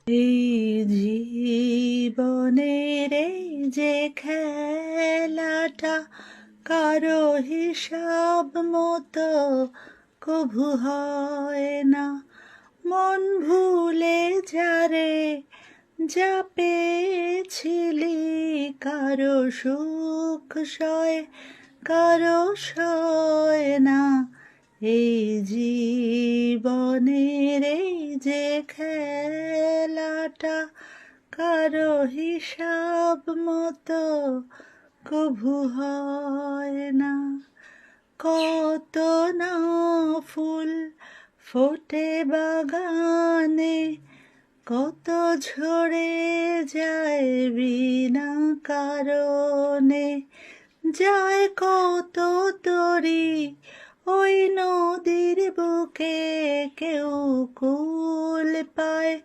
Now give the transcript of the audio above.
এই জীবনের এই যে খেলাটা কারো হিসাব মতো কভু হয় না। মন ভুলে যারে যা পেয়েছিলি, কারো সুখ সয় কারো সয় না। এই জীবনের এই যে খেলাটা কারো হিসাব মতো কভু হয় না। কত না ফুল ফোটে বাগানে, কত ঝরে যায় বিনা কারণে। যায় কত তরি ওই নদীর বুকে, কেউ কুল পায়